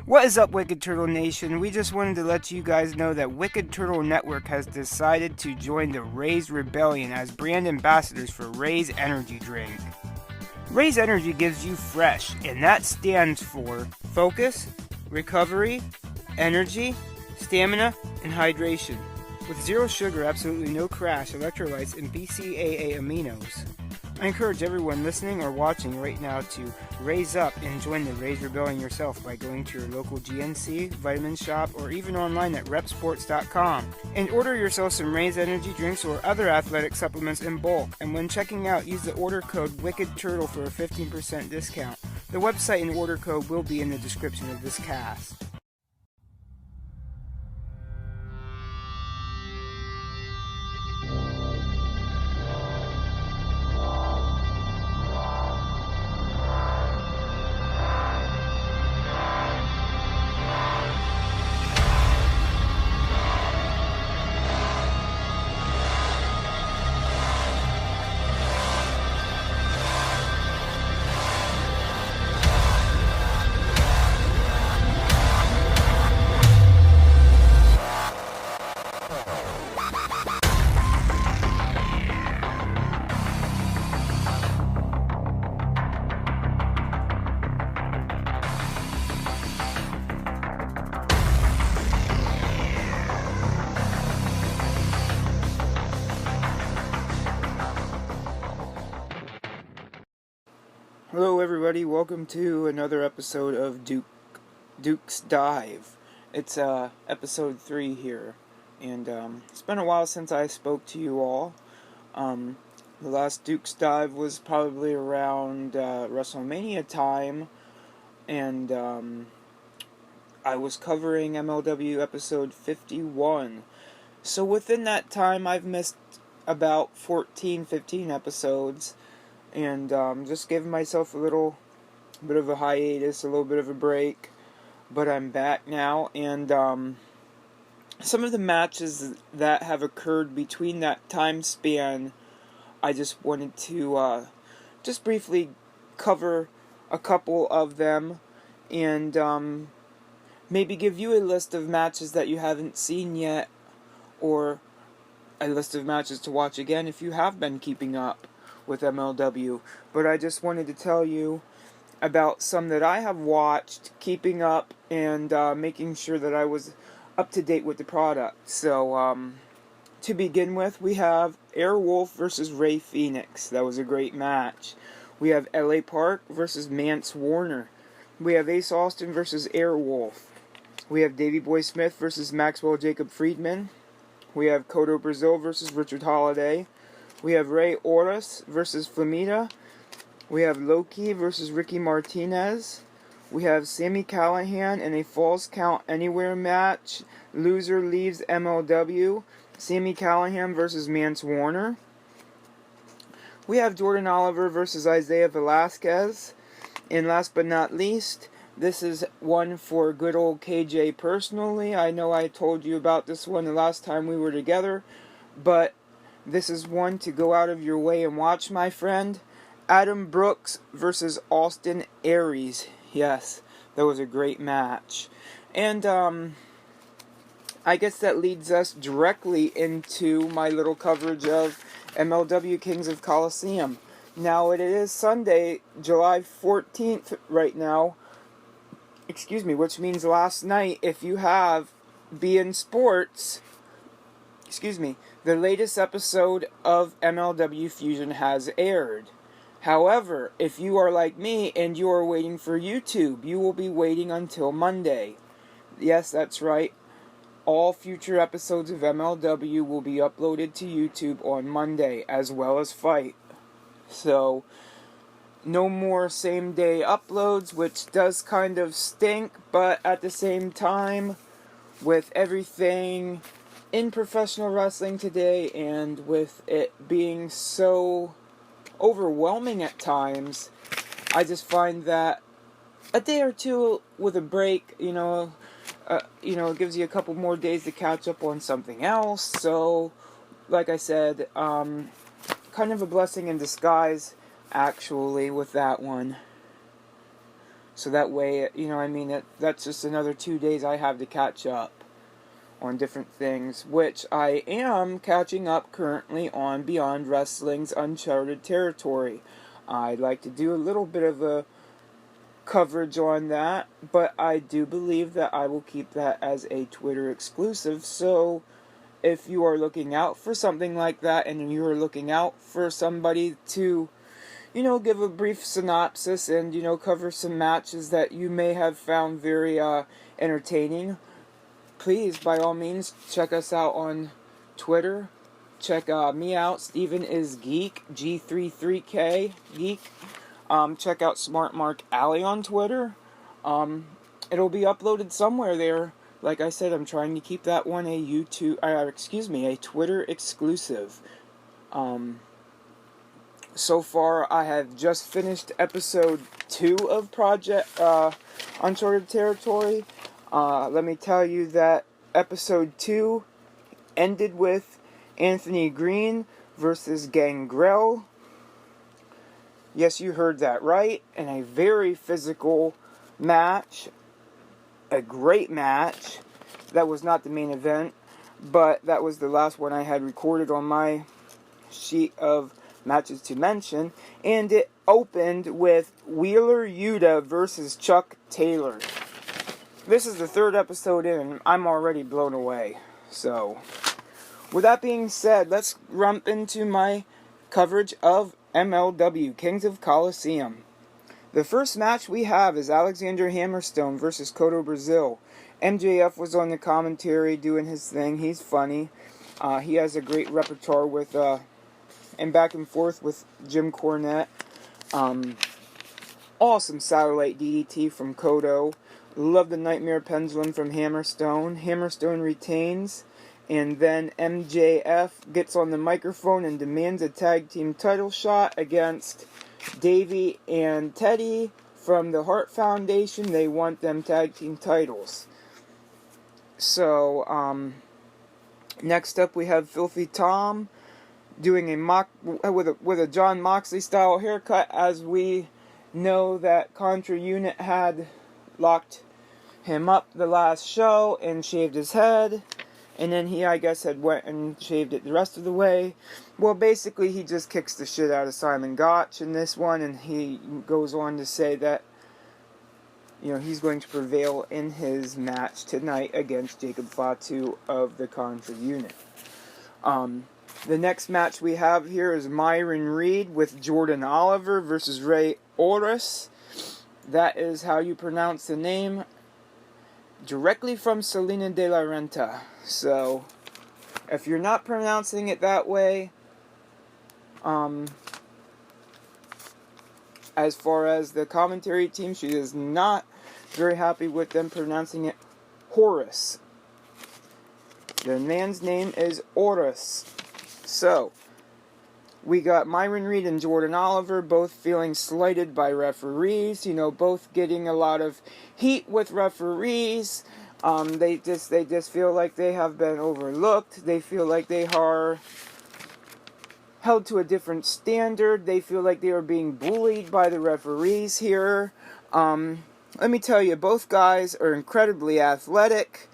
What is up, Wicked Turtle Nation? We just wanted to let you guys know that Wicked Turtle Network has decided to join the Raise Rebellion as brand ambassadors for Raise Energy Drink. Raise Energy gives you fresh, and that stands for focus, recovery, energy, stamina, and hydration. With zero sugar, absolutely no crash, electrolytes, and BCAA aminos. I encourage everyone listening or watching right now to raise up and join the Raise Rebellion yourself by going to your local GNC, vitamin shop, or even online at repsports.com. And order yourself some Raise Energy drinks or other athletic supplements in bulk. And when checking out, use the order code WICKEDTURTLE for a 15% discount. The website and order code will be in the description of this cast. Hello everybody, welcome to another episode of Duke's Dive. It's episode 3 here, and it's been a while since I spoke to you all. The last Duke's Dive was probably around WrestleMania time, and I was covering MLW episode 51. So within that time, I've missed about 15 episodes. And just giving myself a little bit of a hiatus, a little bit of a break. But I'm back now, and some of the matches that have occurred between that time span, I just wanted to just briefly cover a couple of them, and maybe give you a list of matches that you haven't seen yet, or a list of matches to watch again if you have been keeping up with MLW. But I just wanted to tell you about some that I have watched, keeping up, and making sure that I was up to date with the product. So, to begin with, we have Airwolf versus Ray Phoenix. That was a great match. We have LA Park versus Mance Warner. We have Ace Austin versus Airwolf. We have Davey Boy Smith versus Maxwell Jacob Friedman. We have Cotto Brazil versus Richard Holiday. We have Ray Oris versus Flamita. We have Loki versus Ricky Martinez. We have Sami Callihan in a Falls Count Anywhere match. Loser leaves MLW. Sami Callihan versus Mance Warner. We have Jordan Oliver versus Isaiah Velasquez. And last but not least, this is one for good old KJ personally. I know I told you about this one the last time we were together, but this is one to go out of your way and watch, my friend. Adam Brooks versus Austin Aries. Yes, that was a great match. And I guess that leads us directly into my little coverage of MLW Kings of Colosseum. Now, it is Sunday, July 14th right now. Which means last night, if you have beIN Sports, the latest episode of MLW Fusion has aired. However, if you are like me and you are waiting for YouTube, you will be waiting until Monday. Yes, that's right. All future episodes of MLW will be uploaded to YouTube on Monday, as well as Fight. So, no more same-day uploads, which does kind of stink, but at the same time, with everything in professional wrestling today, and with it being so overwhelming at times, I just find that a day or two with a break, it gives you a couple more days to catch up on something else. So, like I said, kind of a blessing in disguise, actually, with that one. So that way, that's just another 2 days I have to catch up on different things, which I am catching up currently on Beyond Wrestling's Uncharted Territory. I'd like to do a little bit of a coverage on that, but I do believe that I will keep that as a Twitter exclusive. So if you are looking out for something like that, and you are looking out for somebody to, give a brief synopsis and, cover some matches that you may have found very entertaining, please, by all means, check us out on Twitter. Check me out. Steven is Geek, G33K Geek. Check out Smart Mark Alley on Twitter. It'll be uploaded somewhere there. Like I said, I'm trying to keep that one a Twitter exclusive. So far, I have just finished episode 2 of Project Uncharted Territory. Let me tell you that episode 2 ended with Anthony Green versus Gangrel. Yes, you heard that right. In a very physical match. A great match. That was not the main event, but that was the last one I had recorded on my sheet of matches to mention. And it opened with Wheeler Yuta versus Chuck Taylor. This is the 3rd episode in, and I'm already blown away. So, with that being said, let's jump into my coverage of MLW, Kings of Colosseum. The first match we have is Alexander Hammerstone versus Cotto Brazil. MJF was on the commentary doing his thing. He's funny. He has a great repertoire with, and back and forth with Jim Cornette. Awesome satellite DDT from Cotto. Love the Nightmare Pendulum from Hammerstone. Hammerstone retains, and then MJF gets on the microphone and demands a tag team title shot against Davey and Teddy from the Hart Foundation. They want them tag team titles. So, next up we have Filthy Tom doing with a John Moxley style haircut, as we know that Contra Unit had locked him up the last show and shaved his head, and then he, I guess, had went and shaved it the rest of the way. Well, basically, he just kicks the shit out of Simon Gotch in this one, and he goes on to say that, he's going to prevail in his match tonight against Jacob Fatu of the Contra Unit. The next match we have here is Myron Reed with Jordan Oliver versus Ray Oris. That is how you pronounce the name, directly from Selena de la Renta. So, if you're not pronouncing it that way, as far as the commentary team, she is not very happy with them pronouncing it Horus. The man's name is Oris. So, we got Myron Reed and Jordan Oliver both feeling slighted by referees, both getting a lot of heat with referees. They just feel like they have been overlooked. They feel like they are held to a different standard. They feel like they are being bullied by the referees here. Let me tell you, both guys are incredibly athletic.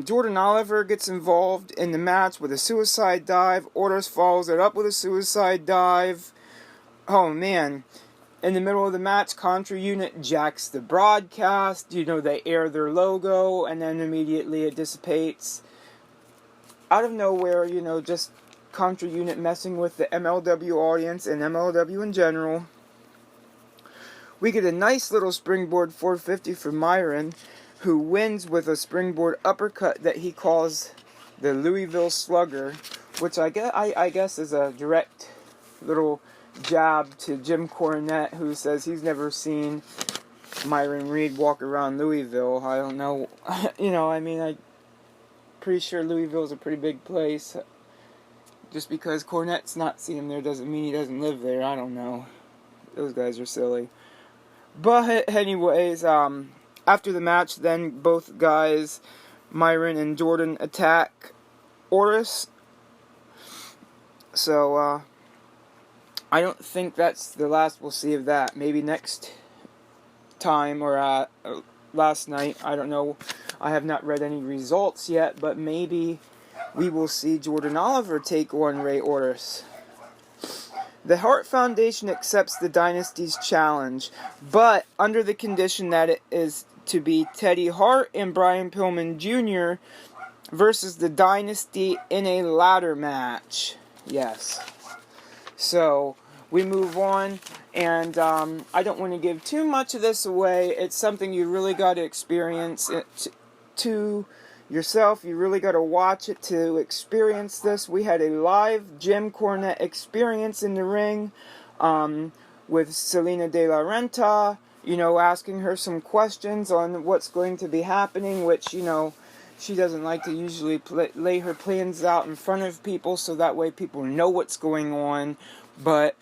Jordan Oliver gets involved in the match with a suicide dive. Otis follows it up with a suicide dive. Oh, man. In the middle of the match, Contra Unit jacks the broadcast. They air their logo, and then immediately it dissipates. Out of nowhere, just Contra Unit messing with the MLW audience and MLW in general. We get a nice little springboard 450 from Myron, who wins with a springboard uppercut that he calls the Louisville Slugger, which I guess is a direct little jab to Jim Cornette, who says he's never seen Myron Reed walk around Louisville. I don't know. I'm pretty sure Louisville's a pretty big place. Just because Cornette's not seen him there doesn't mean he doesn't live there. I don't know. Those guys are silly. But anyways, after the match, then both guys, Myron and Jordan, attack Oris. So, I don't think that's the last we'll see of that. Maybe next time or last night. I don't know. I have not read any results yet, but maybe we will see Jordan Oliver take on Ray Ortiz. The Hart Foundation accepts the Dynasty's challenge, but under the condition that it is to be Teddy Hart and Brian Pillman Jr. versus the Dynasty in a ladder match. Yes. So, we move on, and I don't want to give too much of this away. It's something you really got to experience it to yourself. You really got to watch it to experience this. We had a live Jim Cornette experience in the ring with Selena De La Renta, asking her some questions on what's going to be happening, which, she doesn't like to usually lay her plans out in front of people so that way people know what's going on. But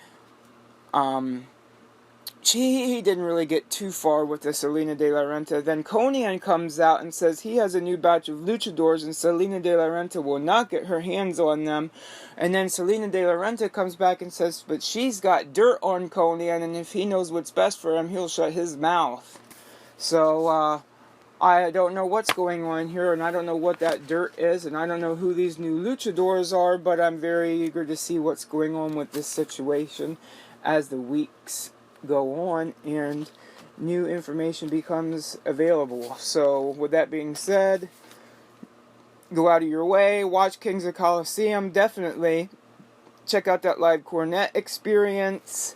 he didn't really get too far with the Selena De La Renta. Then Konnan comes out and says he has a new batch of luchadors and Selena De La Renta will not get her hands on them. And then Selena De La Renta comes back and says, but she's got dirt on Konnan, and if he knows what's best for him, he'll shut his mouth. So, I don't know what's going on here, and I don't know what that dirt is, and I don't know who these new luchadors are, but I'm very eager to see what's going on with this situation as the weeks go on and new information becomes available. So, with that being said, go out of your way, watch Kings of Colosseum, definitely. Check out that live Cornette experience.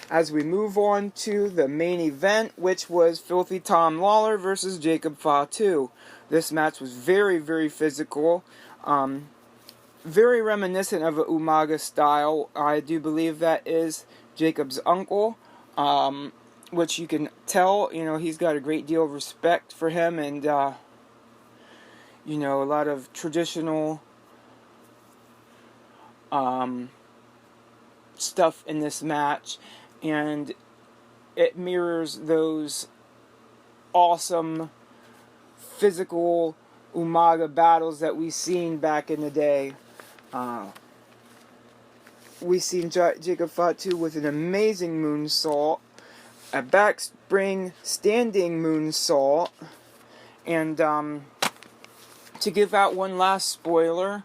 As we move on to the main event, which was Filthy Tom Lawler versus Jacob Fatu. This match was very, very physical. Very reminiscent of a Umaga style. I do believe that is Jacob's uncle, which you can tell, he's got a great deal of respect for him and, a lot of traditional stuff in this match. And it mirrors those awesome physical Umaga battles that we've seen back in the day. We've seen Jacob Fatu with an amazing moonsault, a backspring standing moonsault, and to give out one last spoiler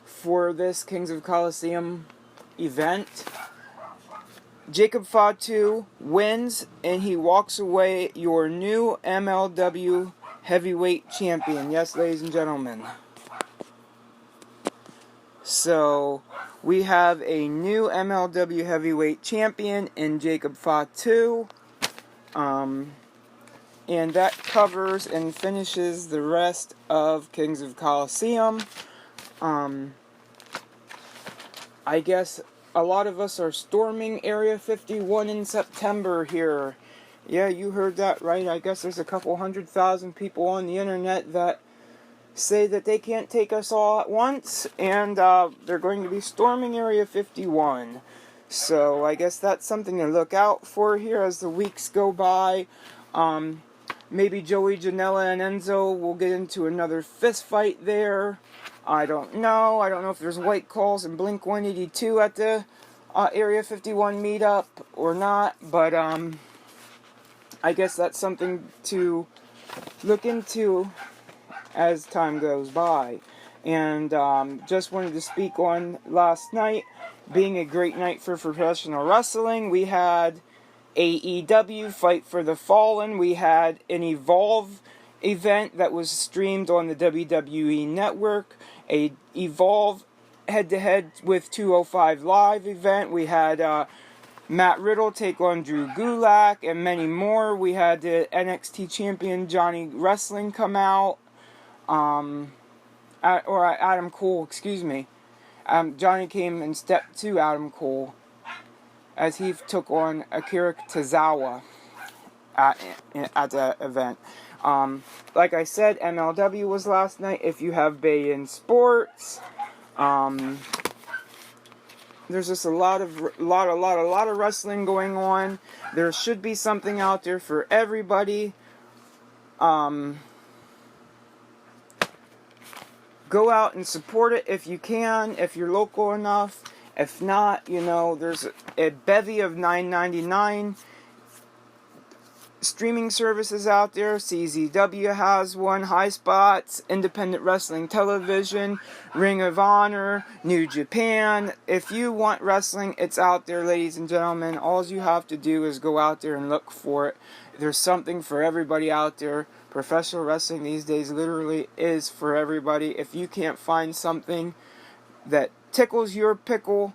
for this Kings of Colosseum event, Jacob Fatu wins and he walks away your new MLW heavyweight champion. Yes, ladies and gentlemen. So, we have a new MLW heavyweight champion in Jacob Fatu. And that covers and finishes the rest of Kings of Colosseum. I guess a lot of us are storming Area 51 in September here. Yeah, you heard that right. I guess there's a couple 100,000 people on the internet that say that they can't take us all at once, and they're going to be storming Area 51. So I guess that's something to look out for here as the weeks go by. Maybe Joey Janela and Enzo will get into another fist fight there. I don't know. I don't know if there's White Calls and Blink 182 at the Area 51 meetup or not, but I guess that's something to look into as time goes by. And just wanted to speak on last night being a great night for professional wrestling. We had AEW Fight for the Fallen. We had an Evolve event that was streamed on the WWE Network. A Evolve head-to-head with 205 Live event. We had Matt Riddle take on Drew Gulak and many more. We had the NXT champion Johnny Wrestling come out. Adam Cole, excuse me. Johnny came and stepped to Adam Cole as he took on Akira Tozawa at the event. Like I said, MLW was last night. If you have Bay-In Sports, there's just a lot of wrestling going on. There should be something out there for everybody. Go out and support it if you can, if you're local enough. If not, there's a bevy of $9.99 streaming services out there. CZW has one, High Spots, Independent Wrestling Television, Ring of Honor, New Japan. If you want wrestling, it's out there, ladies and gentlemen. All you have to do is go out there and look for it. There's something for everybody out there. Professional wrestling these days literally is for everybody. If you can't find something that tickles your pickle,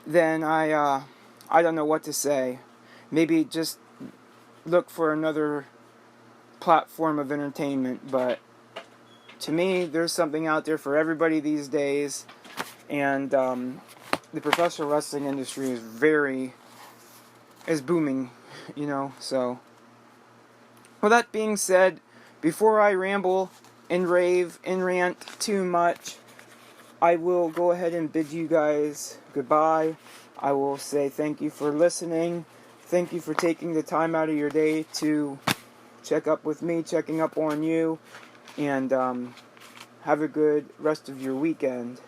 then I don't know what to say. Maybe just look for another platform of entertainment, but to me, there's something out there for everybody these days, and the professional wrestling industry is booming, so. With that being said, before I ramble and rave and rant too much, I will go ahead and bid you guys goodbye. I will say thank you for listening. Thank you for taking the time out of your day to check up with me, checking up on you, and have a good rest of your weekend.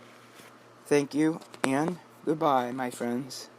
Thank you, and goodbye, my friends.